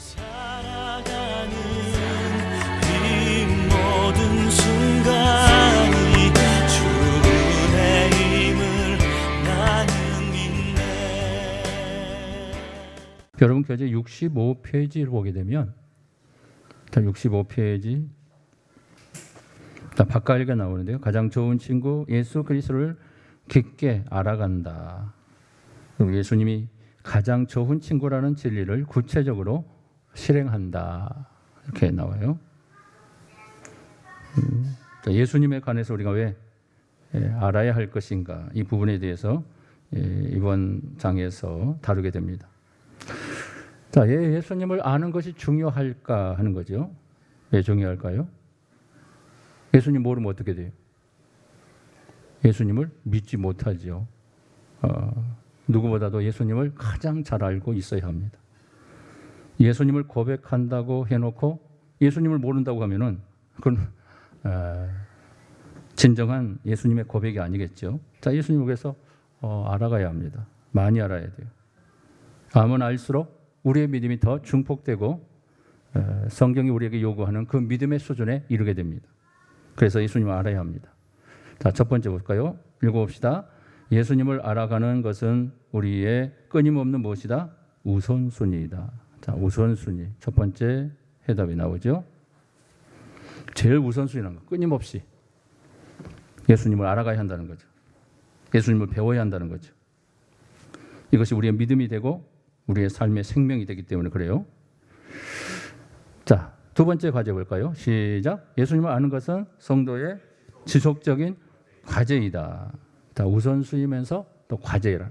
살아가는 이 모든 순간이 주의 힘을 나는 믿네. 여러분 교재 65페이지를 보게 되면 65페이지 바깥가 나오는데요. 가장 좋은 친구 예수 그리스도를 깊게 알아간다. 그리고 예수님이 가장 좋은 친구라는 진리를 구체적으로 실행한다. 이렇게 나와요. 예수님에 관해서 우리가 왜 알아야 할 것인가, 이 부분에 대해서 이번 장에서 다루게 됩니다. 자, 예수님을 아는 것이 중요할까 하는 거죠. 왜 중요할까요? 예수님 모르면 어떻게 돼요? 예수님을 믿지 못하죠. 누구보다도 예수님을 가장 잘 알고 있어야 합니다. 예수님을 고백한다고 해놓고 예수님을 모른다고 하면은 그건 진정한 예수님의 고백이 아니겠죠. 자, 예수님을 위해서 알아가야 합니다. 많이 알아야 돼요. 알면 알수록 우리의 믿음이 더 증폭되고 성경이 우리에게 요구하는 그 믿음의 수준에 이르게 됩니다. 그래서 예수님을 알아야 합니다. 자, 첫 번째 볼까요? 읽어봅시다. 예수님을 알아가는 것은 우리의 끊임없는 무엇이다? 우선순위이다. 자, 우선순위. 첫 번째 해답이 나오죠. 제일 우선순위라는 거, 끊임없이 예수님을 알아가야 한다는 거죠. 예수님을 배워야 한다는 거죠. 이것이 우리의 믿음이 되고 우리의 삶의 생명이 되기 때문에 그래요. 자, 두 번째 과제 볼까요? 시작. 예수님을 아는 것은 성도의 지속적인 과제이다. 자, 우선순위면서 또 과제라.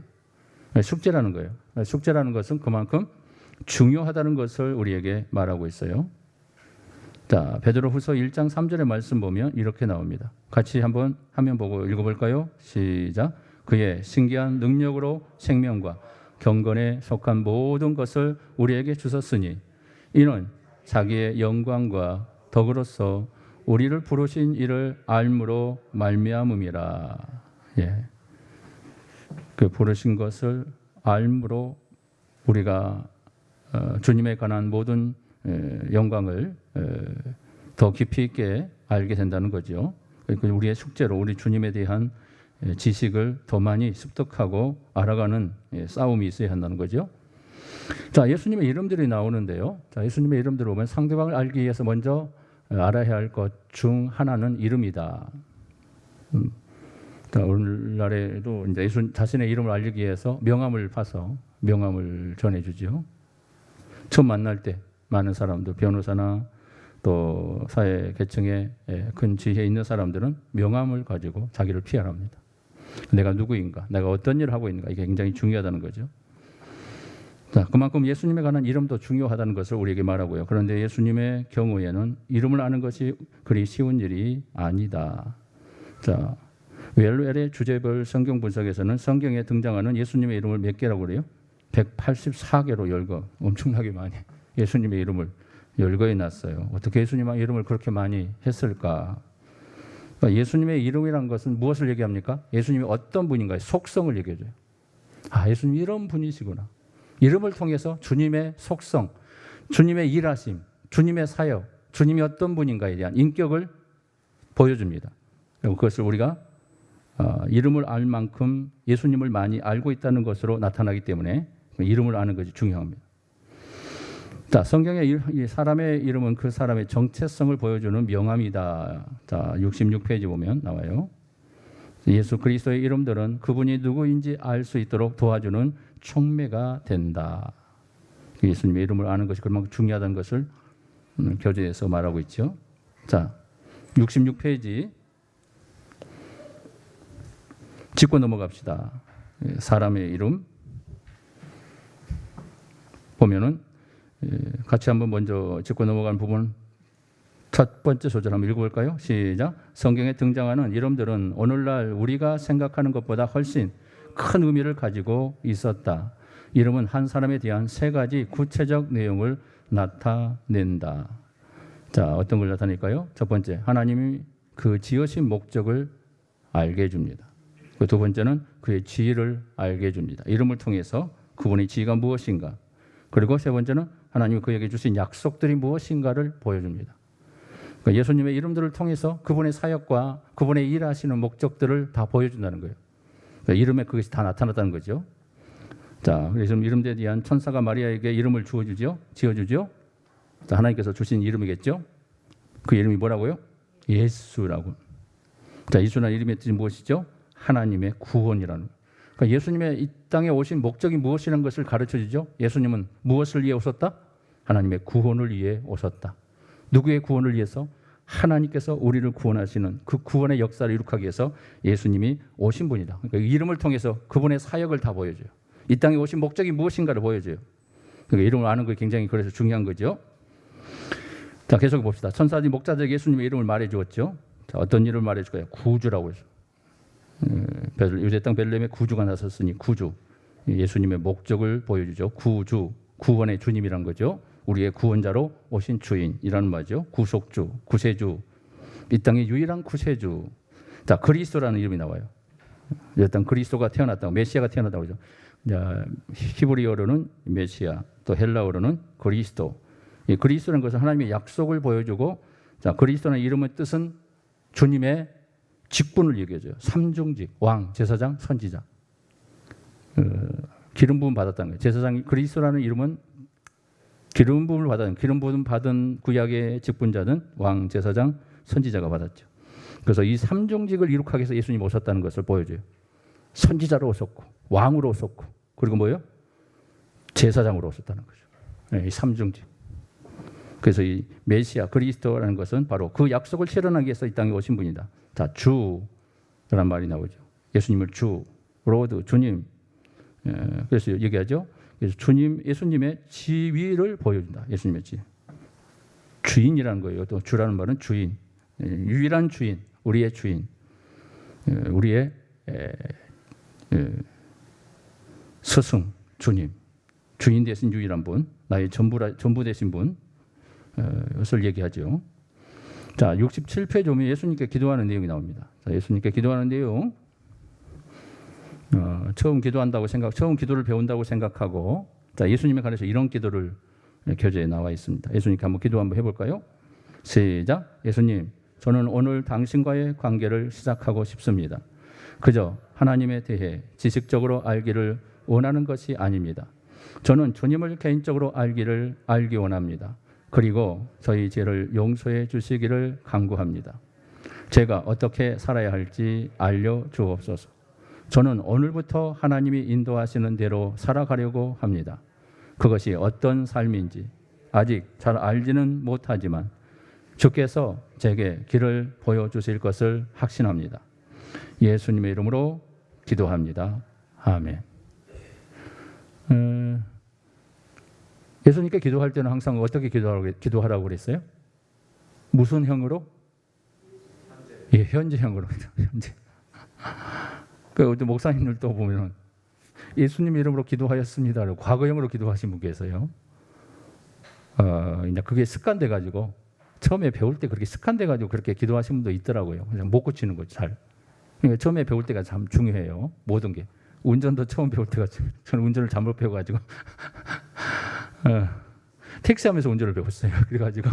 숙제라는 거예요. 숙제라는 것은 그만큼 중요하다는 것을 우리에게 말하고 있어요. 자, 베드로후서 1장 3절의 말씀 보면 이렇게 나옵니다. 같이 한번 화면 보고 읽어볼까요? 시작. 그의 신기한 능력으로 생명과 경건에 속한 모든 것을 우리에게 주셨으니 이는 자기의 영광과 덕으로서 우리를 부르신 이를 알므로 말미암음이라. 예. 그 부르신 것을 알므로 우리가 주님에 관한 모든 영광을 더 깊이 있게 알게 된다는 거죠. 우리의 숙제로 우리 주님에 대한 지식을 더 많이 습득하고 알아가는 싸움이 있어야 한다는 거죠. 자, 예수님의 이름들이 나오는데요. 자, 예수님의 이름들을 보면 상대방을 알기 위해서 먼저 알아야 할 것 중 하나는 이름이다. 자, 오늘날에도 이제 예수 자신의 이름을 알리기 위해서 명함을 파서 명함을 전해주죠. 처음 만날 때 많은 사람들, 변호사나 또 사회 계층에 큰 지위에 있는 사람들은 명함을 가지고 자기를 피하랍니다. 내가 누구인가, 내가 어떤 일을 하고 있는가, 이게 굉장히 중요하다는 거죠. 자, 그만큼 예수님에 관한 이름도 중요하다는 것을 우리에게 말하고요. 그런데 예수님의 경우에는 이름을 아는 것이 그리 쉬운 일이 아니다. 자, 웰웰의 주제별 성경 분석에서는 성경에 등장하는 예수님의 이름을 몇 개라고 그래요? 184개로 열거, 엄청나게 많이 예수님의 이름을 열거해 놨어요. 어떻게 예수님의 이름을 그렇게 많이 했을까? 그러니까 예수님의 이름이라는 것은 무엇을 얘기합니까? 예수님이 어떤 분인가의 속성을 얘기해줘요. 아, 예수님 이런 분이시구나. 이름을 통해서 주님의 속성, 주님의 일하심, 주님의 사역, 주님이 어떤 분인가에 대한 인격을 보여줍니다. 그리고 그것을 우리가 이름을 알 만큼 예수님을 많이 알고 있다는 것으로 나타나기 때문에 이름을 아는 것이 중요합니다. 자, 성경의 사람의 이름은 그 사람의 정체성을 보여주는 명함이다. 자, 66페이지 보면 나와요. 예수 그리스도의 이름들은 그분이 누구인지 알 수 있도록 도와주는 촉매가 된다. 예수님의 이름을 아는 것이 그만큼 중요하다는 것을 교재에서 말하고 있죠. 자, 66페이지 짚고 넘어갑시다. 사람의 이름 보면은 같이 한번 먼저 짚고 넘어가는 부분 첫 번째 소절 한번 읽어볼까요? 시작. 성경에 등장하는 이름들은 오늘날 우리가 생각하는 것보다 훨씬 큰 의미를 가지고 있었다. 이름은 한 사람에 대한 세 가지 구체적 내용을 나타낸다. 자, 어떤 걸 나타낼까요? 첫 번째, 하나님이 그 지으신 목적을 알게 해줍니다. 그 두 번째는 그의 지위를 알게 해줍니다. 이름을 통해서 그분의 지위가 무엇인가. 그리고 세 번째는 하나님이 그에게 주신 약속들이 무엇인가를 보여줍니다. 그러니까 예수님의 이름들을 통해서 그분의 사역과 그분의 일하시는 목적들을 다 보여준다는 거예요. 그러니까 이름에 그것이 다 나타났다는 거죠. 자, 그래서 이름에 대한 천사가 마리아에게 이름을 지어주죠. 자, 하나님께서 주신 이름이겠죠. 그 이름이 뭐라고요? 예수라고. 자, 예수라는 이름의 뜻이 무엇이죠? 하나님의 구원이라는. 그러니까 예수님의 이 땅에 오신 목적이 무엇이라는 것을 가르쳐 주죠. 예수님은 무엇을 위해 오셨다? 하나님의 구원을 위해 오셨다. 누구의 구원을 위해서? 하나님께서 우리를 구원하시는 그 구원의 역사를 이룩하기 위해서 예수님이 오신 분이다. 그러니까 이름을 통해서 그분의 사역을 다 보여줘요. 이 땅에 오신 목적이 무엇인가를 보여줘요. 그러니까 이름을 아는 게 굉장히 그래서 중요한 거죠. 자, 계속 봅시다. 천사들이 목자들에게 예수님의 이름을 말해 주었죠. 자, 어떤 이름을 말해 줄까요? 구주라고 해서. 유대 땅 베들레헴에 구주가 나섰으니 구주. 예수님의 목적을 보여주죠. 구주, 구원의 주님이란 거죠. 우리의 구원자로 오신 주인이라는 말이죠. 구속주, 구세주. 이 땅의 유일한 구세주. 자, 그리스도라는 이름이 나와요. 일단 그리스도가 태어났다고, 메시아가 태어났다고 그러죠. 히브리어로는 메시아, 또 헬라어로는 그리스도. 이 그리스도라는 것은 하나님의 약속을 보여주고, 자, 그리스도라는 이름의 뜻은 주님의 직분을 얘기해줘요. 삼중직, 왕, 제사장, 선지자. 기름 부음 받았다는 거예요. 제사장이 그리스도라는 이름은 기름 부음을 기름 부음 받은 구약의 직분자는 왕, 제사장, 선지자가 받았죠. 그래서 이 삼중직을 이룩하기 위해서 예수님이 오셨다는 것을 보여줘요. 선지자로 오셨고, 왕으로 오셨고, 그리고 뭐예요? 제사장으로 오셨다는 거죠. 네, 이 삼중직. 그래서 이 메시아 그리스도라는 것은 바로 그 약속을 실현하기 위해서 이 땅에 오신 분이다. 자, 주라는 말이 나오죠. 예수님을 주, 로드, 주님. 그래서 얘기하죠. 그래서 예수님의 지위를 보여준다. 예수님의 지위. 주인이라는 거예요. 또 주라는 말은 주인, 유일한 주인, 우리의 주인, 우리의 스승, 주님, 주인 되신 유일한 분, 나의 전부 되신 분. 것을 얘기하죠. 자, 67페이지 오면 예수님께 기도하는 내용이 나옵니다. 자, 예수님께 기도하는 내용. 처음 기도를 배운다고 생각하고, 자, 예수님에 관해서 이런 기도를 교재에 나와 있습니다. 예수님께 한번 기도 한번 해볼까요? 시작. 예수님, 저는 오늘 당신과의 관계를 시작하고 싶습니다. 그저 하나님에 대해 지식적으로 알기를 원하는 것이 아닙니다. 저는 주님을 개인적으로 알기 원합니다. 그리고 저희 죄를 용서해 주시기를 간구합니다. 제가 어떻게 살아야 할지 알려주옵소서. 저는 오늘부터 하나님이 인도하시는 대로 살아가려고 합니다. 그것이 어떤 삶인지 아직 잘 알지는 못하지만 주께서 제게 길을 보여주실 것을 확신합니다. 예수님의 이름으로 기도합니다. 아멘. 예수님께 기도할 때는 항상 어떻게 기도하라고 그랬어요? 무슨 형으로? 예, 현재형으로. 현재. 그 목사님들 또 보면 예수님 이름으로 기도하였습니다를 과거형으로 기도하신 분 계세요. 이제 그게 습관돼 가지고 처음에 배울 때 그렇게 습관돼 가지고 그렇게 기도하신 분도 있더라고요. 그냥 못 고치는 거죠, 잘. 그러니까 처음에 배울 때가 참 중요해요. 모든 게. 운전도 처음 배울 때가 저는 운전을 잘못 배워 가지고 택시하면서 운전을 배웠어요. 그래가지고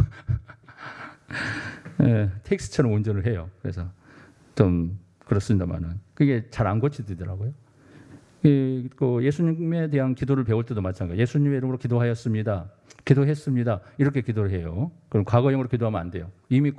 택시처럼 운전을 해요. 그래서 좀 그렇습니다만은 그게 잘 안 고치더라고요. 예수님에 대한 기도를 배울 때도 마찬가지예요. 예수님의 이름으로 기도하였습니다. 기도했습니다. 이렇게 기도를 해요. 그럼 과거형으로 기도하면 안 돼요. 이미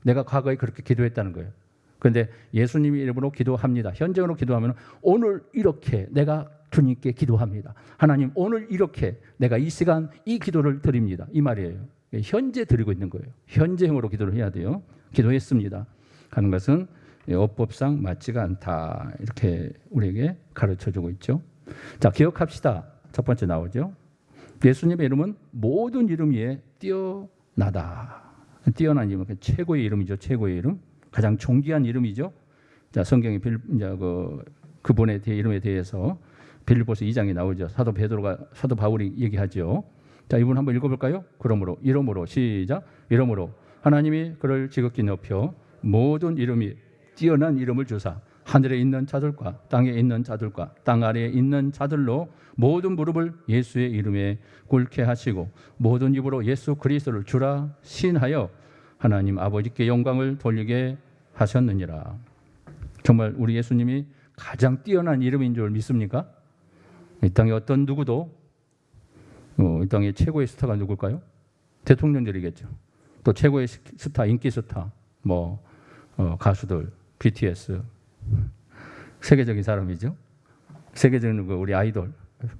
내가 과거에 그렇게 기도했다는 거예요. 그런데 예수님의 이름으로 기도합니다. 현재형으로 기도하면 오늘 이렇게 내가 주님께 기도합니다. 하나님, 오늘 이렇게 내가 이 시간 이 기도를 드립니다. 이 말이에요. 현재 드리고 있는 거예요. 현재형으로 기도를 해야 돼요. 기도했습니다 하는 것은 어법상 맞지가 않다. 이렇게 우리에게 가르쳐주고 있죠. 자, 기억합시다. 첫 번째 나오죠. 예수님의 이름은 모든 이름 위에 뛰어나다. 뛰어난 이름, 최고의 이름이죠. 최고의 이름. 가장 존귀한 이름이죠. 자, 성경에 그분의 이름에 대해서 빌립보서 2장에 나오죠. 사도 바울이 얘기하죠. 자, 이분 한번 읽어볼까요? 그러므로 이름으로 시작. 이름으로 하나님이 그를 지극히 높여 모든 이름이 뛰어난 이름을 주사 하늘에 있는 자들과 땅에 있는 자들과 땅 아래에 있는 자들로 모든 무릎을 예수의 이름에 꿇게 하시고 모든 입으로 예수 그리스도를 주라 시인하여 하나님 아버지께 영광을 돌리게 하셨느니라. 정말 우리 예수님이 가장 뛰어난 이름인 줄 믿습니까? 이 땅에 어떤 누구도 이 땅의 최고의 스타가 누굴까요? 대통령들이겠죠. 또 최고의 스타, 인기 스타, 가수들, BTS, 세계적인 사람이죠. 세계적인 우리 아이돌,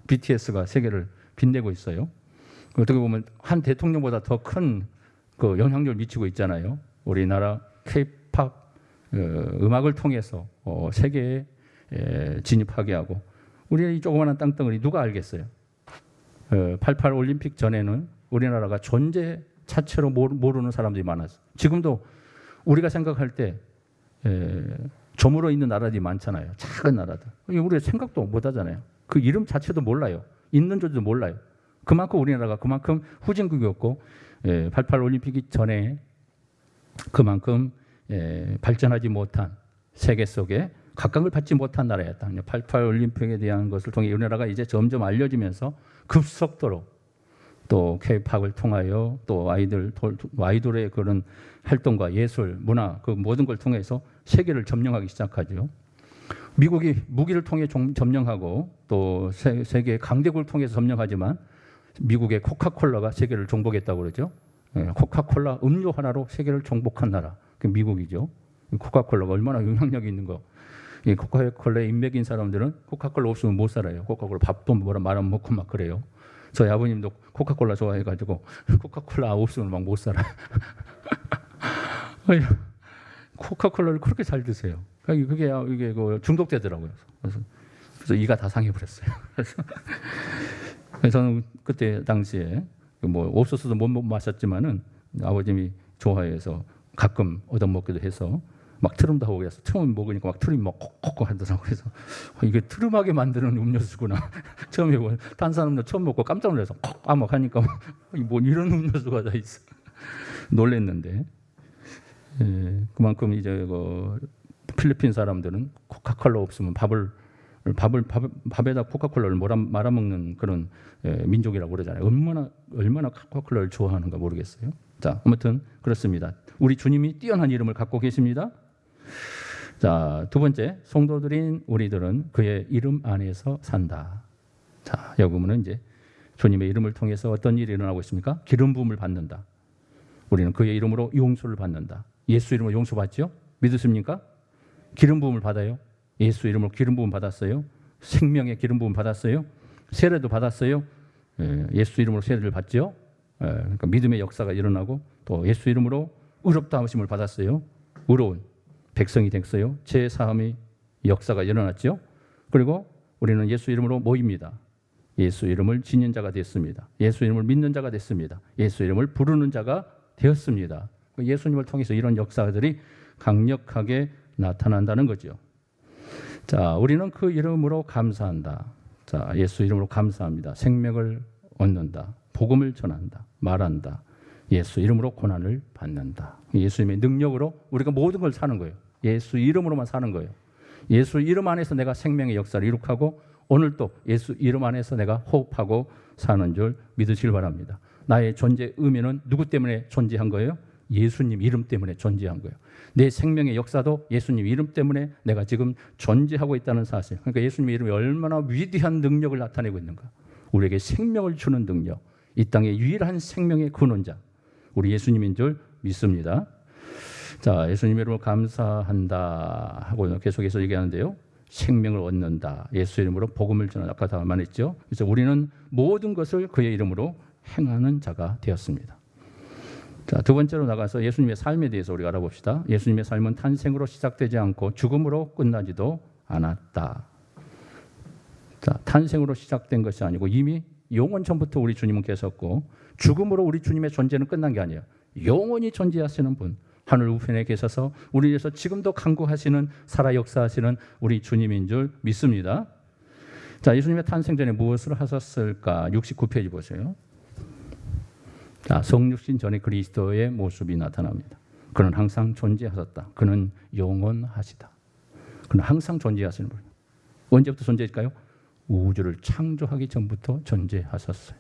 BTS가 세계를 빛내고 있어요. 어떻게 보면 한 대통령보다 더 큰 그 영향력을 미치고 있잖아요. 우리나라 K-팝 음악을 통해서 세계에 진입하게 하고 우리 이 조그마한 땅덩어리 누가 알겠어요? 88 올림픽 전에는 우리나라가 존재 자체로 모르는 사람들이 많았어요. 지금도 우리가 생각할 때 저물어 있는 나라들이 많잖아요. 작은 나라들. 우리가 생각도 못 하잖아요. 그 이름 자체도 몰라요. 있는 줄도 몰라요. 그만큼 우리나라가 그만큼 후진국이었고 88 올림픽 전에 그만큼 발전하지 못한 세계 속에 각광을 받지 못한 나라였다. 88 올림픽에 대한 것을 통해 우리나라가 이제 점점 알려지면서 급속도로 또 K-팝을 통하여 또 아이돌의 그런 활동과 예술, 문화 그 모든 걸 통해서 세계를 점령하기 시작하죠. 미국이 무기를 통해 점령하고 또 세계 강대국을 통해서 점령하지만 미국의 코카콜라가 세계를 정복했다고 그러죠. 코카콜라 음료 하나로 세계를 정복한 나라, 그 미국이죠. 코카콜라가 얼마나 영향력이 있는 거. 이 코카콜라에 인맥인 사람들은 코카콜라 없으면 못 살아요. 코카콜라 밥도 말 안 먹고 막 그래요. 저희 아버님도 코카콜라 좋아해가지고 코카콜라 없으면 막 못 살아. 코카콜라를 그렇게 잘 드세요. 그게 이게 중독되더라고요. 그래서 이가 다 상해버렸어요. 그래서 저는 그때 당시에 없었어도 못 마셨지만은 아버님이 좋아해서 가끔 얻어먹기도 해서 막 트름도 하고 그래서 트름 먹으니까 막 트름이 막 콕콕 하더라고요. 그래서 이게 트름하게 만드는 음료수구나. 처음에 탄산음료 처음 먹고 깜짝 놀라서 콕 하니까 뭐 이런 음료수가 다 있어. 놀랬는데 그만큼 이제 필리핀 사람들은 코카콜라 없으면 밥에다 코카콜라를 말아먹는 그런 민족이라고 그러잖아요. 얼마나 코카콜라를 좋아하는가 모르겠어요. 자, 아무튼 그렇습니다. 우리 주님이 뛰어난 이름을 갖고 계십니다. 자, 두 번째, 성도들인 우리들은 그의 이름 안에서 산다. 자, 여기 보면 이제 주님의 이름을 통해서 어떤 일이 일어나고 있습니까? 기름 부음을 받는다. 우리는 그의 이름으로 용서를 받는다. 예수 이름으로 용서 받죠? 믿으십니까? 기름 부음을 받아요. 예수 이름으로 기름 부음 받았어요. 생명의 기름 부음 받았어요. 세례도 받았어요. 예수 이름으로 세례를 받죠. 그러니까 믿음의 역사가 일어나고 또 예수 이름으로 의롭다 하심을 받았어요. 의로운 백성이 됐어요. 제 사함의 역사가 일어났죠. 그리고 우리는 예수 이름으로 모입니다. 예수 이름을 지닌 자가 됐습니다. 예수 이름을 믿는 자가 됐습니다. 예수 이름을 부르는 자가 되었습니다. 예수님을 통해서 이런 역사들이 강력하게 나타난다는 거죠. 자, 우리는 그 이름으로 감사한다. 자, 예수 이름으로 감사합니다. 생명을 얻는다. 복음을 전한다. 말한다. 예수 이름으로 고난을 받는다. 예수님의 능력으로 우리가 모든 걸 사는 거예요. 예수 이름으로만 사는 거예요. 예수 이름 안에서 내가 생명의 역사를 이룩하고 오늘도 예수 이름 안에서 내가 호흡하고 사는 줄 믿으시길 바랍니다. 나의 존재 의미는 누구 때문에 존재한 거예요? 예수님 이름 때문에 존재한 거예요. 내 생명의 역사도 예수님 이름 때문에 내가 지금 존재하고 있다는 사실. 그러니까 예수님의 이름이 얼마나 위대한 능력을 나타내고 있는가. 우리에게 생명을 주는 능력. 이 땅의 유일한 생명의 근원자. 우리 예수님인 줄 믿습니다. 자, 예수님 이름으로 감사한다 하고 계속해서 얘기하는데요. 생명을 얻는다. 예수 이름으로 복음을 전한다. 아까 다 말했죠. 그래서 우리는 모든 것을 그의 이름으로 행하는 자가 되었습니다. 자, 두 번째로 나가서 예수님의 삶에 대해서 우리가 알아봅시다. 예수님의 삶은 탄생으로 시작되지 않고 죽음으로 끝나지도 않았다. 자, 탄생으로 시작된 것이 아니고 이미 영원 전부터 우리 주님은 계셨고 죽음으로 우리 주님의 존재는 끝난 게 아니에요. 영원히 존재하시는 분, 하늘 우편에 계셔서 우리 위해서 지금도 간구하시는 살아 역사하시는 우리 주님인 줄 믿습니다. 자, 예수님의 탄생 전에 무엇을 하셨을까? 69페이지 보세요. 자, 성육신 전에 그리스도의 모습이 나타납니다. 그는 항상 존재하셨다. 그는 영원하시다. 그는 항상 존재하시는 분이에요. 언제부터 존재할까요? 우주를 창조하기 전부터 존재하셨어요.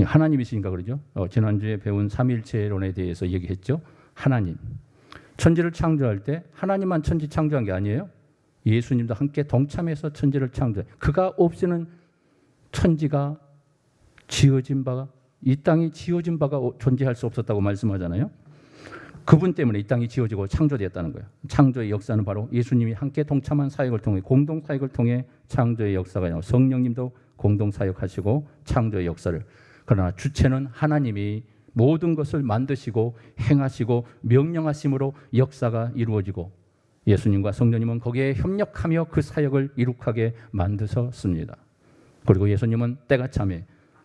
하나님이시니까 그러죠. 지난주에 배운 삼일체론에 대해서 얘기했죠. 하나님. 천지를 창조할 때 하나님만 천지 창조한 게 아니에요. 예수님도 함께 동참해서 천지를 창조해요. 그가 없이는 천지가 지어진 바가, 이 땅이 지어진 바가 존재할 수 없었다고 말씀하잖아요. 그분 때문에 이 땅이 지어지고 창조되었다는 거예요. 창조의 역사는 바로 예수님이 함께 동참한 사역을 통해, 공동 사역을 통해 창조의 역사가 나오고, 성령님도 공동 사역하시고 창조의 역사를, 그러나 주체는 하나님이 모든 것을 만드시고 행하시고 명령하심으로 역사가 이루어지고, 예수님과 성령님은 거기에 협력하며 그 사역을 이룩하게 만드셨습니다. 그리고 예수님은 때가 참에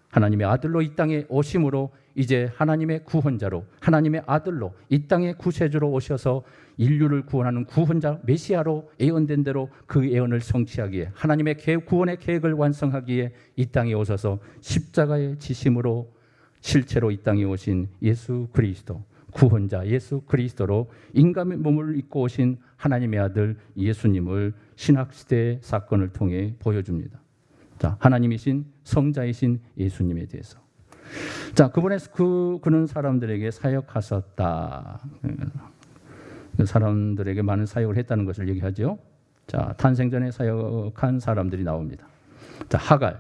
하나님의 아들로 이 땅에 오심으로 이제 하나님의 구원자로, 하나님의 아들로 이 땅의 구세주로 오셔서 인류를 구원하는 구원자 메시아로 예언된 대로 그 예언을 성취하기에, 하나님의 구원의 계획을 완성하기에 이 땅에 오셔서 십자가의 지심으로 실체로 이 땅에 오신 예수 그리스도, 구원자 예수 그리스도로 인간의 몸을 입고 오신 하나님의 아들 예수님을 신학시대의 사건을 통해 보여줍니다. 자, 하나님이신 성자이신 예수님에 대해서. 자, 그는 사람들에게 사역하셨다. 사람들에게 많은 사역을 했다는 것을 얘기하죠. 자, 탄생 전에 사역한 사람들이 나옵니다. 자, 하갈.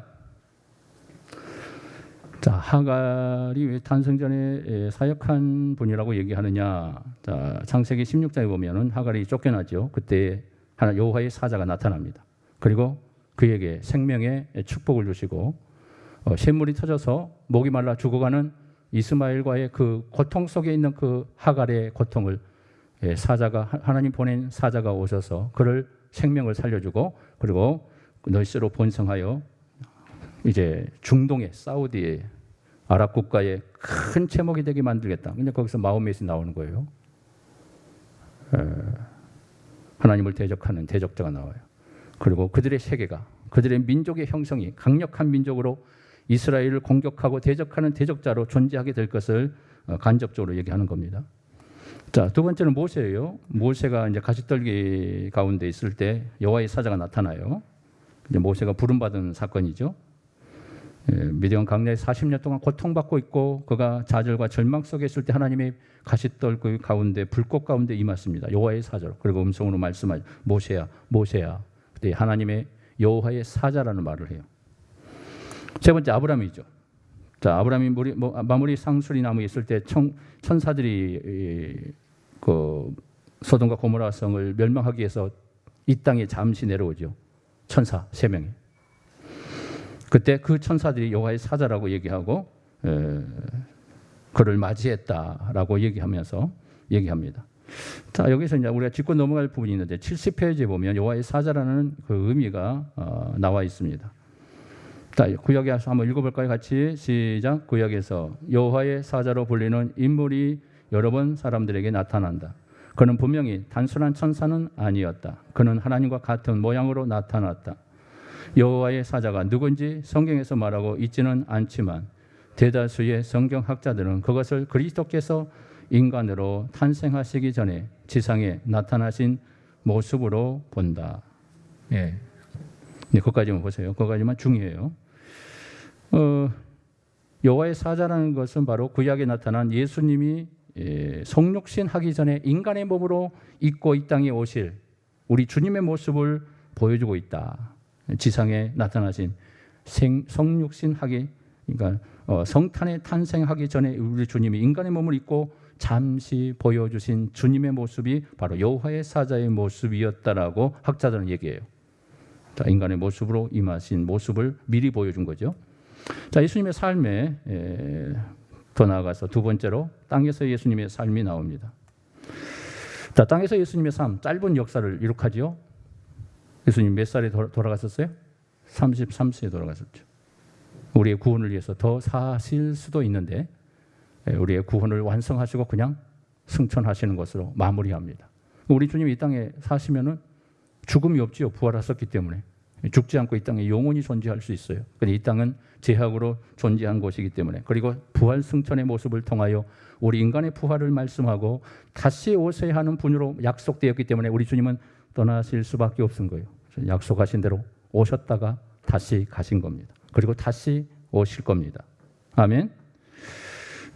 자, 하갈이 왜 탄생 전에 사역한 분이라고 얘기하느냐? 자, 창세기 16장에 보면은 하갈이 쫓겨나죠. 그때 여호와의 사자가 나타납니다. 그리고 그에게 생명의 축복을 주시고 샘물이 터져서 목이 말라 죽어가는 이스마엘과의 그 고통 속에 있는 그 하갈의 고통을 하나님 보낸 사자가 오셔서 그를 생명을 살려주고, 그리고 너희로 번성하여 이제 중동의 사우디의 아랍 국가의 큰 제목이 되게 만들겠다. 근데 거기서 마호멧이 나오는 거예요. 하나님을 대적하는 대적자가 나와요. 그리고 그들의 세계가, 그들의 민족의 형성이 강력한 민족으로 이스라엘을 공격하고 대적하는 대적자로 존재하게 될 것을 간접적으로 얘기하는 겁니다. 자, 두 번째는 모세예요. 모세가 이제 가시떨기 가운데 있을 때 여호와의 사자가 나타나요. 이제 모세가 부름받은 사건이죠. 미디안 광야에 40년 동안 고통받고 있고 그가 좌절과 절망 속에 있을 때 하나님의 가시떨기 가운데 불꽃 가운데 임하십니다. 여호와의 사자로. 그리고 음성으로 말씀하죠. 모세야, 모세야. 그때 하나님의 여호와의 사자라는 말을 해요. 세 번째 아브라함이죠. 자, 아브라함이 마무리 상수리 나무에 있을 때 천사들이 그 소돔과 고모라 성을 멸망하기 위해서 이 땅에 잠시 내려오죠. 천사 3명이. 그때 그 천사들이 여호와의 사자라고 얘기하고 그를 맞이했다라고 얘기합니다. 자, 여기서 이제 우리가 짚고 넘어갈 부분이 있는데 70페이지에 보면 여호와의 사자라는 그 의미가 나와 있습니다. 자, 구약에서 한번 읽어볼까요? 같이 시작. 구약에서 여호와의 사자로 불리는 인물이 여러 번 사람들에게 나타난다. 그는 분명히 단순한 천사는 아니었다. 그는 하나님과 같은 모양으로 나타났다. 여호와의 사자가 누군지 성경에서 말하고 있지는 않지만 대다수의 성경학자들은 그것을 그리스도께서 인간으로 탄생하시기 전에 지상에 나타나신 모습으로 본다. 예. 네, 그것까지만 보세요. 그것까지만 중요해요. 여호와의 사자라는 것은 바로 구약에 나타난 예수님이 성육신 하기 전에 인간의 몸으로 입고 이 땅에 오실 우리 주님의 모습을 보여주고 있다. 지상에 나타나신 성육신 하기, 그러니까 성탄에 탄생하기 전에 우리 주님이 인간의 몸을 입고 잠시 보여주신 주님의 모습이 바로 여호와의 사자의 모습이었다라고 학자들은 얘기해요. 자, 인간의 모습으로 임하신 모습을 미리 보여준 거죠. 자, 예수님의 삶에 더 나아가서 두 번째로 땅에서 예수님의 삶이 나옵니다. 자, 땅에서 예수님의 삶, 짧은 역사를 이룩하지요. 예수님 몇 살에 돌아가셨어요? 33세에 돌아가셨죠. 우리의 구원을 위해서 더 사실 수도 있는데 우리의 구원을 완성하시고 그냥 승천하시는 것으로 마무리합니다. 우리 주님이 이 땅에 사시면은 죽음이 없지요. 부활하셨기 때문에 죽지 않고 이 땅에 영원히 존재할 수 있어요. 근데 이 땅은 죄악으로 존재한 곳이기 때문에, 그리고 부활 승천의 모습을 통하여 우리 인간의 부활을 말씀하고 다시 오셔야 하는 분으로 약속되었기 때문에 우리 주님은 떠나실 수밖에 없은 거예요. 약속하신 대로 오셨다가 다시 가신 겁니다. 그리고 다시 오실 겁니다. 아멘.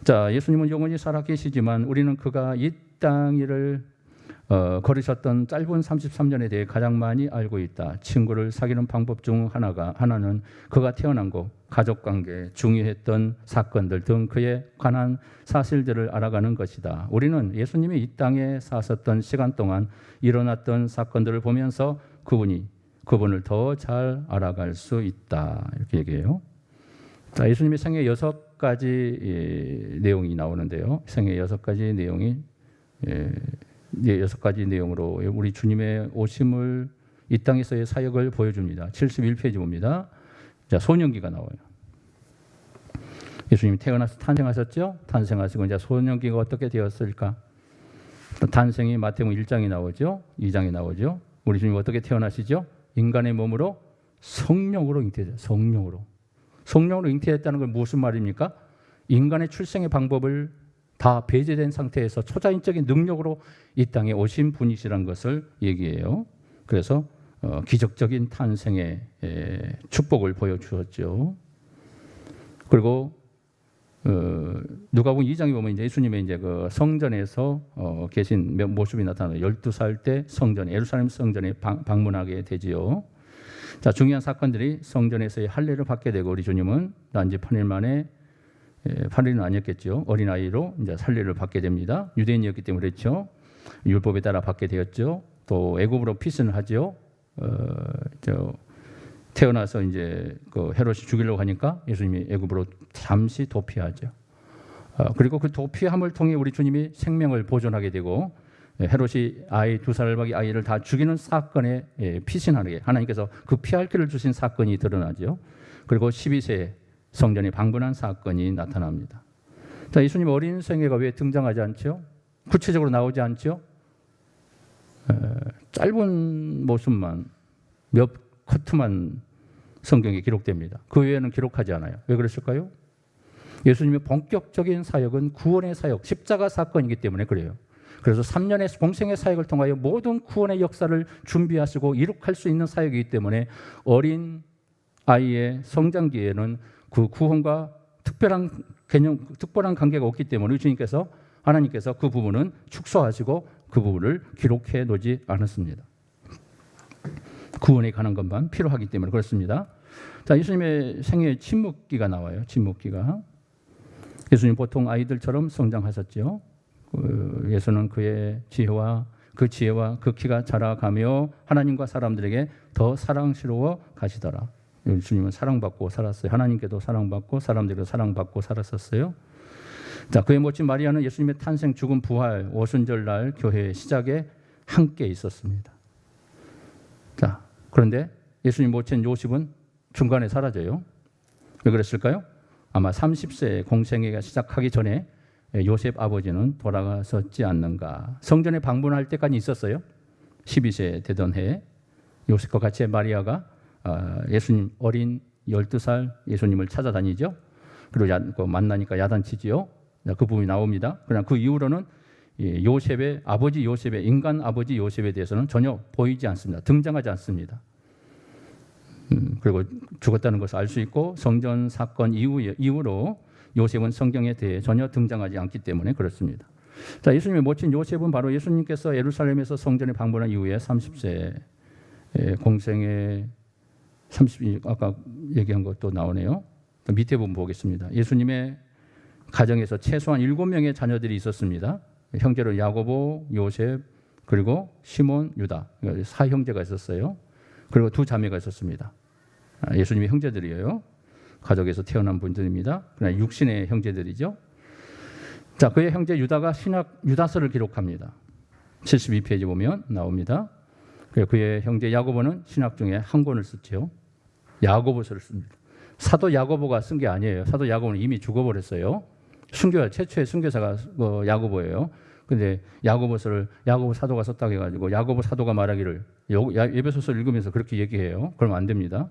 자, 예수님은 영원히 살아계시지만 우리는 그가 이 땅 일을 걸으셨던 짧은 33년에 대해 가장 많이 알고 있다. 친구를 사귀는 방법 중 하나는 그가 태어난 곳, 가족관계, 중요했던 사건들 등 그에 관한 사실들을 알아가는 것이다. 우리는 예수님이 이 땅에 사셨던 시간 동안 일어났던 사건들을 보면서 그분을 더 잘 알아갈 수 있다. 이렇게 얘기해요. 자, 예수님의 생애 6가지 내용이 나오는데요. 생애 6가지 내용이 6가지 내용으로 우리 주님의 오심을 이 땅에서의 사역을 보여줍니다. 71페이지 봅니다. 자, 소년기가 나와요. 예수님이 태어나서 탄생하셨죠? 탄생하시고 이제 소년기가 어떻게 되었을까? 탄생이 마태복음 1장에 나오죠. 2장에 나오죠. 우리 주님 어떻게 태어나시죠? 인간의 몸으로 성령으로 잉태되죠. 성령으로 잉태했다는 건 무슨 말입니까? 인간의 출생의 방법을 다 배제된 상태에서 초자연적인 능력으로 이 땅에 오신 분이시라는 것을 얘기해요. 그래서 기적적인 탄생의 축복을 보여주었죠. 그리고 누가복음 2장에 보면 이제 예수님의 이제 그 성전에서 계신 모습이 나타나요. 12살 때 성전, 예루살렘 성전에 방문하게 되지요. 자, 중요한 사건들이 성전에서의 할례를 받게 되고 우리 주님은 난지 8일 만에 8일은 아니었겠죠. 어린아이로 이제 할례를 받게 됩니다. 유대인이었기 때문에 그렇죠. 율법에 따라 받게 되었죠. 또 애굽으로 피신을 하죠. 태어나서 이제 그 헤롯이 죽이려고 하니까 예수님이 애굽으로 잠시 도피하죠. 그리고 그 도피함을 통해 우리 주님이 생명을 보존하게 되고 헤롯이 아이 2살박이 아이를 다 죽이는 사건에 피신하게 하나님께서 그 피할 길을 주신 사건이 드러나죠. 그리고 12세에 성전에 방문한 사건이 나타납니다. 자, 예수님 어린 생애가 왜 등장하지 않죠? 구체적으로 나오지 않죠? 짧은 모습만 몇 커트만 성경에 기록됩니다. 그 외에는 기록하지 않아요. 왜 그랬을까요? 예수님의 본격적인 사역은 구원의 사역, 십자가 사건이기 때문에 그래요. 그래서 3년의 공생의 사역을 통하여 모든 구원의 역사를 준비하시고 이룩할 수 있는 사역이기 때문에 어린 아이의 성장기에는 그 구원과 특별한 개념, 특별한 관계가 없기 때문에 주님께서 하나님께서 그 부분은 축소하시고 그 부분을 기록해 놓지 않았습니다. 구원에 관한 것만 필요하기 때문에 그렇습니다. 자, 예수님의 생애 침묵기가 나와요. 침묵기가. 예수님 보통 아이들처럼 성장하셨죠. 예수는 그의 지혜와 그 키가 자라가며 하나님과 사람들에게 더 사랑스러워 가시더라. 주님은 사랑받고 살았어요. 하나님께도 사랑받고 사람들에게도 사랑받고 살았었어요. 자, 그의 모친 마리아는 예수님의 탄생, 죽음, 부활, 오순절날 교회의 시작에 함께 있었습니다. 자, 그런데 예수님 모친 요셉은 중간에 사라져요. 왜 그랬을까요? 아마 30세 공생애가 시작하기 전에 요셉 아버지는 돌아가셨지 않는가. 성전에 방문할 때까지 있었어요. 12세 되던 해에 요셉과 같이 마리아가 예수님 어린 12살 예수님을 찾아다니죠. 그리고 만나니까 야단치지요. 그 부분이 나옵니다. 그러나 그 이후로는 요셉의 아버지 요셉의 인간 아버지 요셉에 대해서는 전혀 보이지 않습니다. 등장하지 않습니다. 그리고 죽었다는 것을 알 수 있고 성전 사건 이후로 요셉은 성경에 대해 전혀 등장하지 않기 때문에 그렇습니다. 자, 예수님의 모친 요셉은 바로 예수님께서 예루살렘에서 성전에 방문한 이후에 30세 공생의 30 아까 얘기한 것도 나오네요. 밑에 부분 보겠습니다. 예수님의 가정에서 최소한 7명의 자녀들이 있었습니다. 형제로 야고보, 요셉, 그리고 시몬, 유다. 4형제가 있었어요. 그리고 2자매가 있었습니다. 예수님의 형제들이에요. 가족에서 태어난 분들입니다. 그러나 육신의 형제들이죠. 자, 그의 형제 유다가 신학 유다서를 기록합니다. 72페이지 보면 나옵니다. 그의 형제 야고보는 신학 중에 한 권을 썼죠. 야고보서를 씁니다. 사도 야고보가 쓴 게 아니에요. 사도 야고보는 이미 죽어버렸어요. 최초의 순교사가 야고보예요. 근데 야고보서를 야고보 사도가 썼다고 해가지고 야고보 사도가 말하기를 에베소서를 읽으면서 그렇게 얘기해요. 그러면 안 됩니다.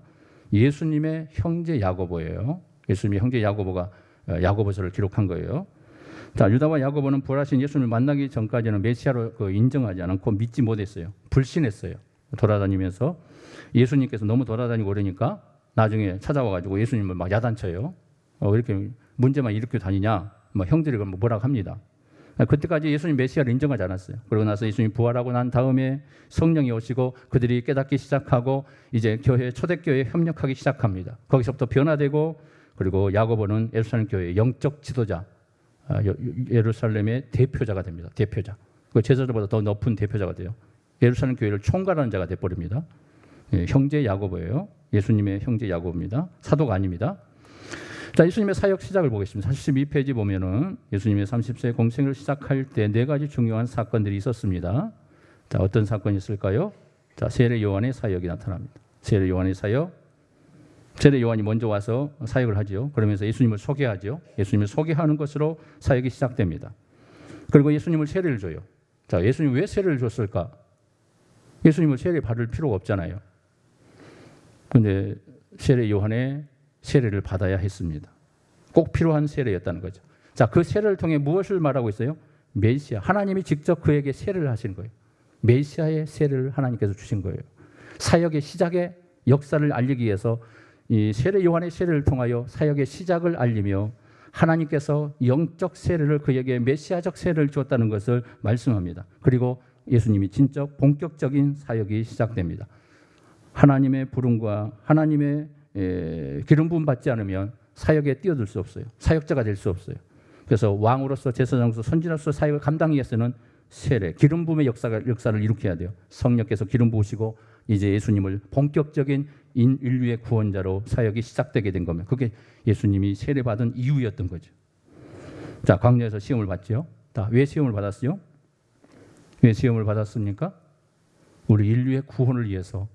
예수님의 형제 야고보예요. 예수님의 형제 야고보가 야고보서를 기록한 거예요. 자, 유다와 야고보는 부활하신 예수님을 만나기 전까지는 메시아로 인정하지 않고 믿지 못했어요. 불신했어요. 돌아다니면서 예수님께서 너무 돌아다니고 그러니까 나중에 찾아와가지고 예수님을 막 야단쳐요. 왜 이렇게 문제만 일으키고 다니냐? 막 형들이 뭐라고 합니다. 그때까지 예수님 메시아를 인정하지 않았어요. 그러고 나서 예수님 부활하고 난 다음에 성령이 오시고 그들이 깨닫기 시작하고 이제 교회 초대교회에 협력하기 시작합니다. 거기서부터 변화되고 그리고 야고보는 예루살렘 교회의 영적 지도자, 예루살렘의 대표자가 됩니다. 대표자. 그 제자들보다 더 높은 대표자가 돼요. 예루살렘 교회를 총괄하는 자가 돼버립니다. 형제 야고보예요. 예수님의 형제 야고보입니다. 사도가 아닙니다. 자, 예수님의 사역 시작을 보겠습니다. 42페이지 보면은 예수님의 30세 공생을 시작할 때 4가지 중요한 사건들이 있었습니다. 자, 어떤 사건이 있을까요? 자, 세례 요한의 사역이 나타납니다. 세례 요한의 사역. 세례 요한이 먼저 와서 사역을 하죠. 그러면서 예수님을 소개하죠. 예수님을 소개하는 것으로 사역이 시작됩니다. 그리고 예수님을 세례를 줘요. 자, 예수님 왜 세례를 줬을까? 예수님을 세례 받을 필요가 없잖아요. 그런데 세례 요한의 세례를 받아야 했습니다. 꼭 필요한 세례였다는 거죠. 자, 그 세례를 통해 무엇을 말하고 있어요? 메시아, 하나님이 직접 그에게 세례를 하신 거예요. 메시아의 세례를 하나님께서 주신 거예요. 사역의 시작의 역사를 알리기 위해서 이 세례 요한의 세례를 통하여 사역의 시작을 알리며 하나님께서 영적 세례를 그에게 메시아적 세례를 주었다는 것을 말씀합니다. 그리고 예수님이 진짜 본격적인 사역이 시작됩니다. 하나님의 부름과 하나님의 기름 부음 받지 않으면 사역에 뛰어들 수 없어요. 사역자가 될 수 없어요. 그래서 왕으로서 제사장으로서 선지자로서 사역을 감당하기 위해서는 세례, 기름 부음의 역사를 일으켜야 돼요. 성령께서 기름 부으시고 이제 예수님을 본격적인 인류의 구원자로 사역이 시작되게 된 겁니다. 그게 예수님이 세례받은 이유였던 거죠. 자, 광야에서 시험을 받죠. 자, 왜 시험을 받았어요? 왜 시험을 받았습니까? 우리 인류의 구원을 위해서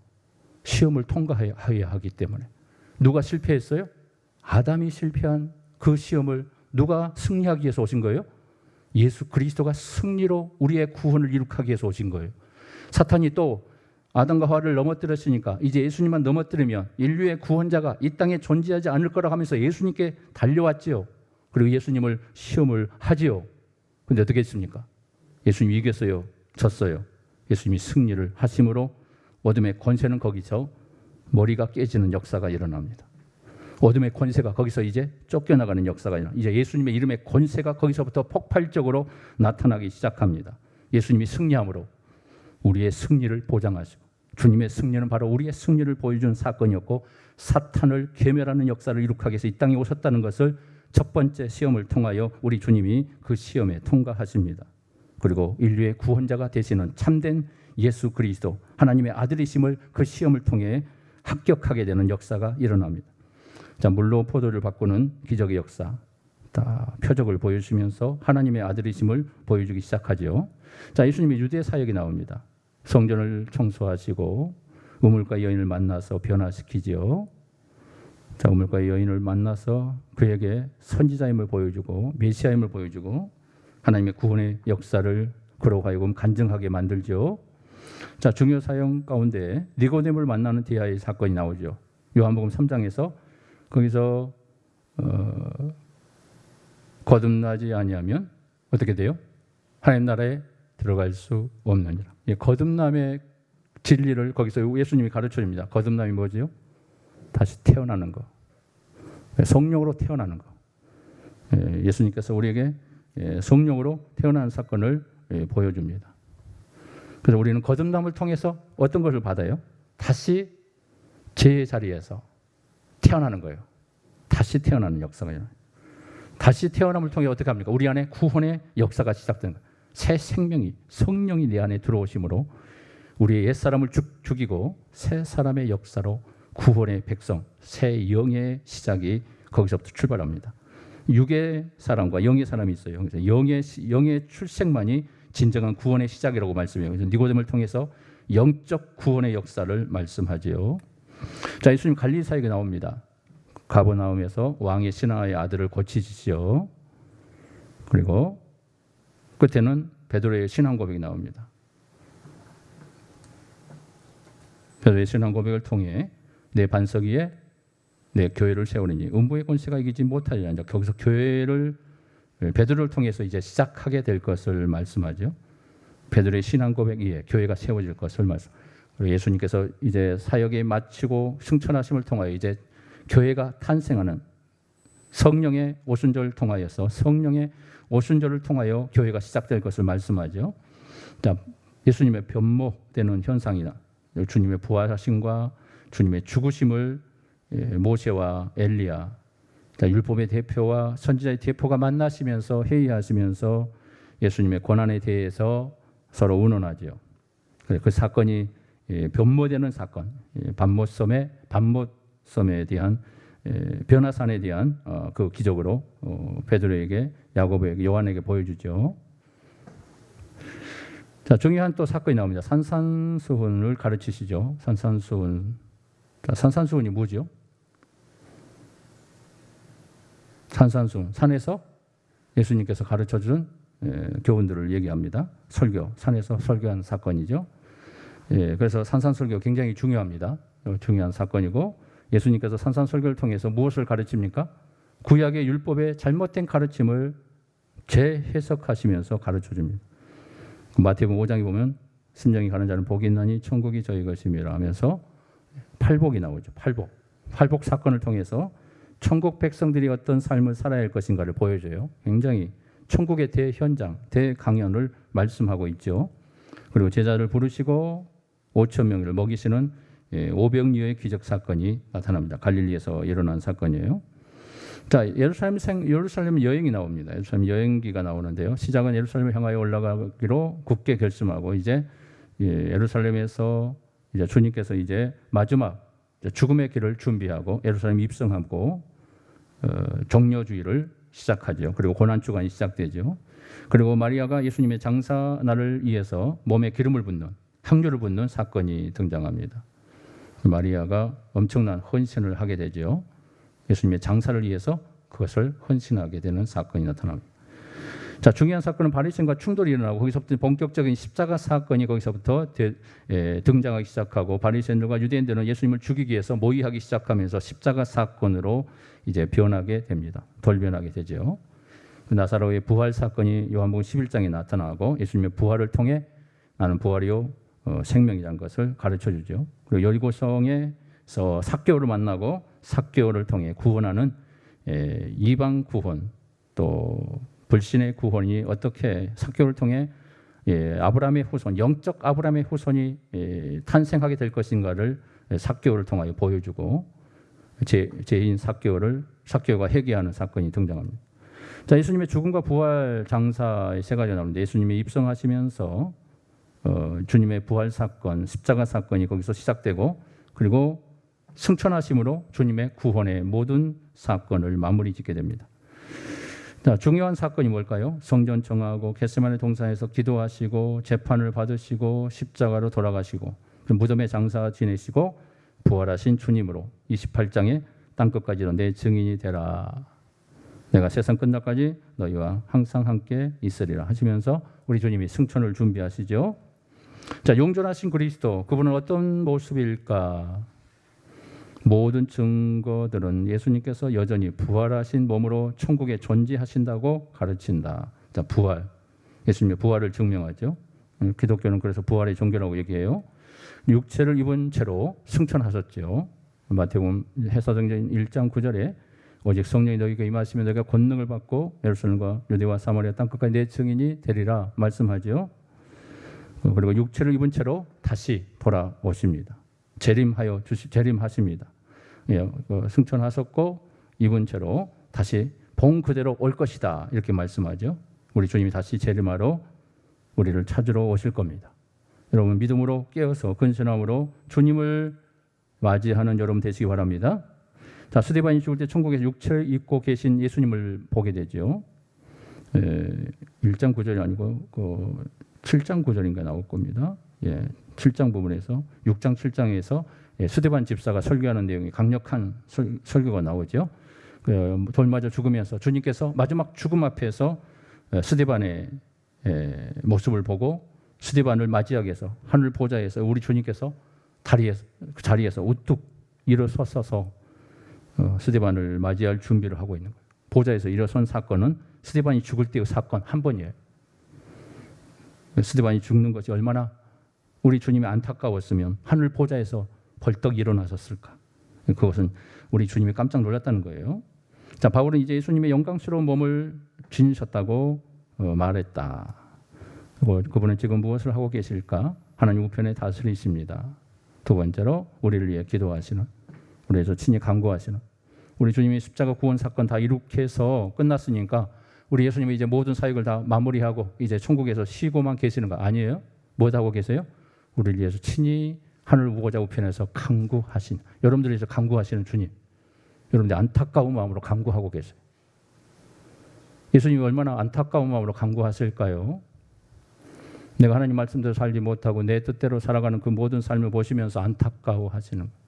시험을 통과해야 하기 때문에. 누가 실패했어요? 아담이 실패한 그 시험을 누가 승리하기 위해서 오신 거예요? 예수 그리스도가 승리로 우리의 구원을 이룩하기 위해서 오신 거예요. 사탄이 또 아담과 하와를 넘어뜨렸으니까 이제 예수님만 넘어뜨리면 인류의 구원자가 이 땅에 존재하지 않을 거라고 하면서 예수님께 달려왔지요. 그리고 예수님을 시험을 하지요. 그런데 어떻게 했습니까? 예수님이 이겼어요? 졌어요? 예수님이 승리를 하심으로 어둠의 권세는 거기서 머리가 깨지는 역사가 일어납니다. 어둠의 권세가 거기서 이제 쫓겨나가는 역사가 일어납니다. 이제 예수님의 이름의 권세가 거기서부터 폭발적으로 나타나기 시작합니다. 예수님이 승리함으로 우리의 승리를 보장하시고 주님의 승리는 바로 우리의 승리를 보여준 사건이었고 사탄을 괴멸하는 역사를 이룩하기 위해서 이 땅에 오셨다는 것을 첫 번째 시험을 통하여 우리 주님이 그 시험에 통과하십니다. 그리고 인류의 구원자가 되시는 참된 예수 그리스도 하나님의 아들이심을 그 시험을 통해 합격하게 되는 역사가 일어납니다. 자, 물로 포도를 바꾸는 기적의 역사, 다 표적을 보여주시면서 하나님의 아들이심을 보여주기 시작하죠. 자, 예수님의 유대 사역이 나옵니다. 성전을 청소하시고 우물가 여인을 만나서 변화시키지요. 자, 우물가 여인을 만나서 그에게 선지자임을 보여주고 메시아임을 보여주고 하나님의 구원의 역사를 그로 하여금 간증하게 만들죠. 자, 중요 사역 가운데 니고데모를 만나는 디아의 사건이 나오죠. 요한복음 3장에서 거기서 거듭나지 아니하면 어떻게 돼요? 하나님 나라에 들어갈 수 없느니라. 거듭남의 진리를 거기서 예수님이 가르쳐 줍니다. 거듭남이 뭐지요? 다시 태어나는 거. 성령으로 태어나는 거. 예수님께서 우리에게 성령으로 태어나는 사건을 보여줍니다. 그래서 우리는 거듭남을 통해서 어떤 것을 받아요? 다시 제 자리에서 태어나는 거예요. 다시 태어나는 역사가 일어나요. 다시 태어남을 통해 어떻게 합니까? 우리 안에 구원의 역사가 시작되는 거예요. 새 생명이 성령이 내 안에 들어오심으로 우리의 옛사람을 죽이고 새 사람의 역사로 구원의 백성, 새 영의 시작이 거기서부터 출발합니다. 육의 사람과 영의 사람이 있어요. 그래서 영의 출생만이 진정한 구원의 시작이라고 말씀해요. 그래서 니고데모를 통해서 영적 구원의 역사를 말씀하지요. 자, 예수님 갈릴리 사역에 나옵니다. 가버나움에서 왕의 신하의 아들을 고치시죠. 그리고 끝에는 베드로의 신앙 고백이 나옵니다. 베드로의 신앙 고백을 통해 내 반석 위에 내 교회를 세우느니 음부의 권세가 이기지 못하리라. 거기서 교회를 베드로를 통해서 이제 시작하게 될 것을 말씀하죠. 베드로의 신앙 고백 위에 교회가 세워질 것을 말씀. 그리고 예수님께서 이제 사역에 마치고 승천하심을 통하여 이제 교회가 탄생하는 성령의 오순절을 통하여서 성령의 오순절을 통하여 교회가 시작될 것을 말씀하죠. 자, 예수님의 변모되는 현상이나 주님의 부활하심과 주님의 죽으심을 모세와 엘리야, 율법의 대표와 선지자의 대표가 만나시면서 회의하시면서 예수님의 고난에 대해서 서로 의논하죠. 그 사건이 변모되는 사건, 반모섬에 대한 변화산에 대한 그 기적으로 베드로에게, 야고보에게, 요한에게 보여주죠. 자, 중요한 또 사건이 나옵니다. 산산수훈을 가르치시죠. 산산수훈. 자, 산산수훈이 뭐죠? 산산수훈. 산에서 예수님께서 가르쳐준 교훈들을 얘기합니다. 설교. 산에서 설교한 사건이죠. 그래서 산산설교 굉장히 중요합니다. 중요한 사건이고, 예수님께서 산산설교를 통해서 무엇을 가르칩니까? 구약의 율법의 잘못된 가르침을 재해석하시면서 가르쳐줍니다. 마태복음 5장에 보면 심령이 가는 자는 복이 있나니 천국이 저희 것임이라 하면서 팔복이 나오죠. 팔복 사건을 통해서 천국 백성들이 어떤 삶을 살아야 할 것인가를 보여줘요. 굉장히 천국의 대현장, 대강연을 말씀하고 있죠. 그리고 제자를 부르시고 5천 명을 먹이시는 오병이어의 기적 사건이 나타납니다. 갈릴리에서 일어난 사건이에요. 자, 예루살렘 여행이 나옵니다. 예루살렘 여행기가 나오는데요. 시작은 예루살렘을 향하여 올라가기로 굳게 결심하고 이제 예루살렘에서 이제 주님께서 이제 마지막 죽음의 길을 준비하고 예루살렘 입성하고 종려주의를 시작하죠. 그리고 고난 주간이 시작되죠. 그리고 마리아가 예수님의 장사날을 위해서 몸에 기름을 붓는, 향유를 붓는 사건이 등장합니다. 마리아가 엄청난 헌신을 하게 되죠. 예수님의 장사를 위해서 그것을 헌신하게 되는 사건이 나타납니다. 자, 중요한 사건은 바리새인과 충돌이 일어나고 거기서부터 본격적인 십자가 사건이 거기서부터 등장하기 시작하고 바리새인들과 유대인들은 예수님을 죽이기 위해서 모의하기 시작하면서 십자가 사건으로 이제 변하게 됩니다. 돌변하게 되죠. 나사로의 부활 사건이 요한복음 11장에 나타나고 예수님의 부활을 통해 나는 부활이요 생명이라는 것을 가르쳐 주죠. 그리고 여리고성에서 삭개오를 만나고 삭개오를 통해 구원하는 이방 구원, 또 불신의 구원이 어떻게 삭개오를 통해 아브라함의 후손, 영적 아브라함의 후손이 탄생하게 될 것인가를 삭개오를 통하여 보여주고 죄인 삭개오가 회개하는 사건이 등장합니다. 자, 예수님의 죽음과 부활 장사의 세 가지가 나오는데 예수님이 입성하시면서 주님의 부활 사건, 십자가 사건이 거기서 시작되고 그리고 승천하심으로 주님의 구원의 모든 사건을 마무리 짓게 됩니다. 자, 중요한 사건이 뭘까요? 성전 청하고 겟세마네 동산에서 기도하시고 재판을 받으시고 십자가로 돌아가시고 무덤에 장사 지내시고 부활하신 주님으로 28장에 땅끝까지로 내 증인이 되라. 내가 세상 끝날까지 너희와 항상 함께 있으리라 하시면서 우리 주님이 승천을 준비하시죠. 자, 용존하신 그리스도, 그분은 어떤 모습일까? 모든 증거들은 예수님께서 여전히 부활하신 몸으로 천국에 존재하신다고 가르친다. 자, 부활. 예수님의 부활을 증명하죠. 기독교는 그래서 부활의 종교라고 얘기해요. 육체를 입은 채로 승천하셨죠. 마태복음 해사정전 1장 9절에 오직 성령이 너희에게 임하시면 너희가 권능을 받고 예루살렘과 유대와 사마리아 땅끝까지 내 증인이 되리라 말씀하죠. 그리고 육체를 입은 채로 다시 돌아오십니다. 재림하십니다. 승천하셨고 입은 채로 다시 본 그대로 올 것이다 이렇게 말씀하죠. 우리 주님이 다시 재림하러 우리를 찾으러 오실 겁니다. 여러분 믿음으로 깨어서 근신함으로 주님을 맞이하는 여러분 되시기 바랍니다. 자, 스데반이 죽을 때 천국에서 육체를 입고 계신 예수님을 보게 되죠. 1장 9절이 아니고 7장 9절인가 나올 겁니다. 7장 부분에서 6장 7장에서 스데반 집사가 설교하는 내용이 강력한 설교가 나오죠. 돌 맞아 죽으면서 주님께서 마지막 죽음 앞에서 스데반의 모습을 보고 스데반을 맞이하기 위해서 하늘 보좌에서 우리 주님께서 그 자리에서 우뚝 일어서서 스데반을 맞이할 준비를 하고 있는 거예요. 보좌에서 일어선 사건은 스데반이 죽을 때의 사건 한 번이에요. 스데반이 죽는 것이 얼마나 우리 주님이 안타까웠으면 하늘 보좌에서 벌떡 일어나셨을까. 그것은 우리 주님이 깜짝 놀랐다는 거예요. 자, 바울은 이제 예수님의 영광스러운 몸을 지니셨다고 말했다. 그분은 지금 무엇을 하고 계실까? 하나님 우편에 다스리십니다. 두 번째로 우리를 위해 기도하시는, 우리에서 친히 간구하시는, 우리 주님이 십자가 구원 사건 다 이룩해 해서 끝났으니까 우리 예수님이 이제 모든 사역을 다 마무리하고 이제 천국에서 쉬고만 계시는 거 아니에요? 뭐 하고 계세요? 우리를 위해서 친히 하늘 우고자 우편에서 간구하신, 여러분들을 위해서 간구하시는 주님, 여러분들 안타까운 마음으로 간구하고 계세요. 예수님이 얼마나 안타까운 마음으로 간구하실까요? 내가 하나님 말씀대로 살지 못하고 내 뜻대로 살아가는 그 모든 삶을 보시면서 안타까워하시는 거예요.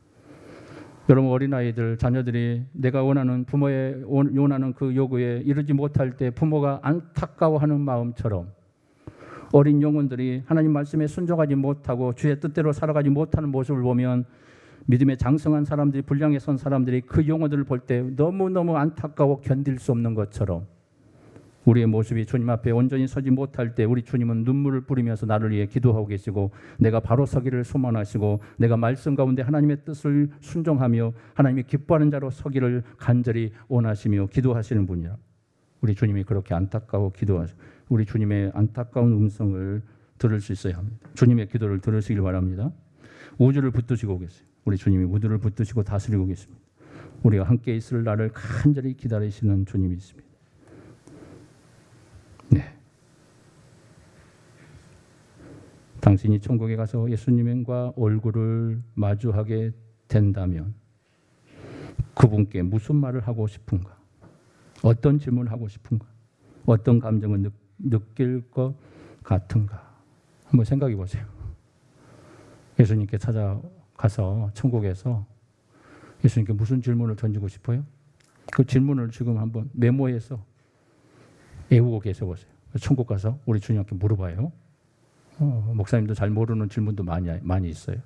여러분 어린아이들, 자녀들이 내가 원하는 부모의 원하는 그 요구에 이르지 못할 때 부모가 안타까워하는 마음처럼 어린 영혼들이 하나님 말씀에 순종하지 못하고 주의 뜻대로 살아가지 못하는 모습을 보면 믿음에 장성한 사람들이, 분량에 선 사람들이 그 영혼들을 볼 때 너무너무 안타까워 견딜 수 없는 것처럼 우리의 모습이 주님 앞에 온전히 서지 못할 때 우리 주님은 눈물을 뿌리면서 나를 위해 기도하고 계시고 내가 바로 서기를 소망하시고 내가 말씀 가운데 하나님의 뜻을 순종하며 하나님이 기뻐하는 자로 서기를 간절히 원하시며 기도하시는 분이라. 우리 주님이 그렇게 안타까워 기도하시고 우리 주님의 안타까운 음성을 들을 수 있어야 합니다. 주님의 기도를 들으시길 바랍니다. 우주를 붙드시고 계세요. 우리 주님이 우주를 붙드시고 다스리고 계십니다. 우리가 함께 있을 날을 간절히 기다리시는 주님이 있습니다. 네. 당신이 천국에 가서 예수님과 얼굴을 마주하게 된다면 그분께 무슨 말을 하고 싶은가? 어떤 질문을 하고 싶은가? 어떤 감정을 느낄 것 같은가? 한번 생각해 보세요. 예수님께 찾아가서 천국에서 예수님께 무슨 질문을 던지고 싶어요? 그 질문을 지금 한번 메모해서 외우고 계셔 보세요. 천국 가서 우리 주님께 물어봐요. 목사님도 잘 모르는 질문도 많이 있어요.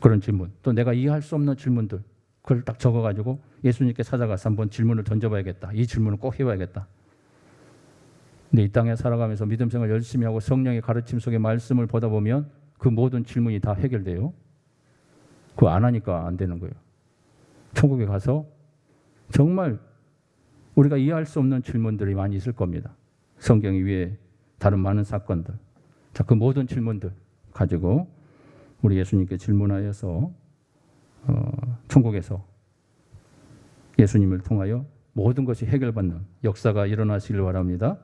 그런 질문, 또 내가 이해할 수 없는 질문들, 그걸 딱 적어가지고 예수님께 찾아가서 한번 질문을 던져봐야겠다. 이 질문을 꼭 해봐야겠다. 근데 이 땅에 살아가면서 믿음 생활 열심히 하고 성령의 가르침 속에 말씀을 보다 보면 그 모든 질문이 다 해결돼요. 그거 안 하니까 안 되는 거예요. 천국에 가서 정말 우리가 이해할 수 없는 질문들이 많이 있을 겁니다. 성경 위에 다른 많은 사건들. 자, 그 모든 질문들 가지고 우리 예수님께 질문하여서 천국에서 예수님을 통하여 모든 것이 해결받는 역사가 일어나시길 바랍니다.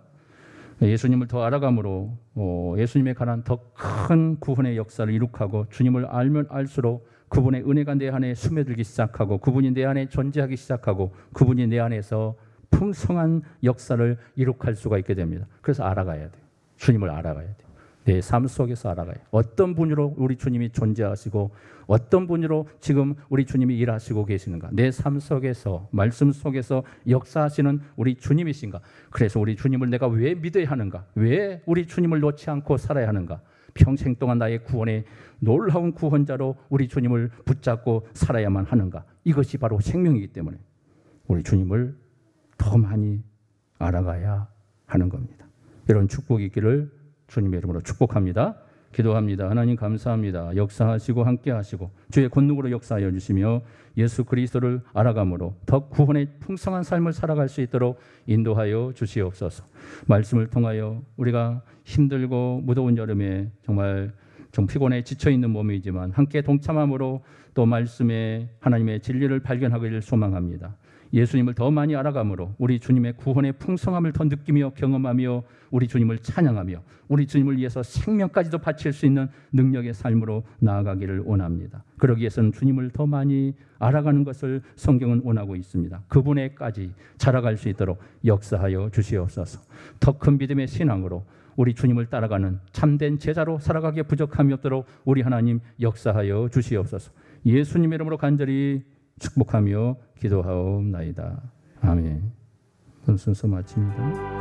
예수님을 더 알아감으로 예수님에 관한 더 큰 구원의 역사를 이룩하고 주님을 알면 알수록 그분의 은혜가 내 안에 스며들기 시작하고 그분이 내 안에 존재하기 시작하고 그분이 내 안에서 풍성한 역사를 이룩할 수가 있게 됩니다. 그래서 알아가야 돼요. 주님을 알아가야 돼요. 내 삶 속에서 알아가요. 어떤 분으로 우리 주님이 존재하시고 어떤 분으로 지금 우리 주님이 일하시고 계시는가. 내 삶 속에서, 말씀 속에서 역사하시는 우리 주님이신가. 그래서 우리 주님을 내가 왜 믿어야 하는가. 왜 우리 주님을 놓지 않고 살아야 하는가. 평생 동안 나의 구원의 놀라운 구원자로 우리 주님을 붙잡고 살아야만 하는가. 이것이 바로 생명이기 때문에 우리 주님을 더 많이 알아가야 하는 겁니다. 이런 축복이 있기를 주님의 이름으로 축복합니다. 기도합니다. 하나님 감사합니다. 역사하시고 함께하시고 주의 권능으로 역사하여 주시며 예수 그리스도를 알아감으로 더 구원의 풍성한 삶을 살아갈 수 있도록 인도하여 주시옵소서. 말씀을 통하여 우리가 힘들고 무더운 여름에 정말 좀 피곤해 지쳐있는 몸이지만 함께 동참함으로 또 말씀에 하나님의 진리를 발견하기를 소망합니다. 예수님을 더 많이 알아감으로 우리 주님의 구원의 풍성함을 더 느끼며 경험하며 우리 주님을 찬양하며 우리 주님을 위해서 생명까지도 바칠 수 있는 능력의 삶으로 나아가기를 원합니다. 그러기 위해서는 주님을 더 많이 알아가는 것을 성경은 원하고 있습니다. 그분에까지 자라갈 수 있도록 역사하여 주시옵소서. 더 큰 믿음의 신앙으로 우리 주님을 따라가는 참된 제자로 살아가기에 부족함이 없도록 우리 하나님 역사하여 주시옵소서. 예수님의 이름으로 간절히 축복하며 기도하옵나이다. 아멘. 순서 마칩니다.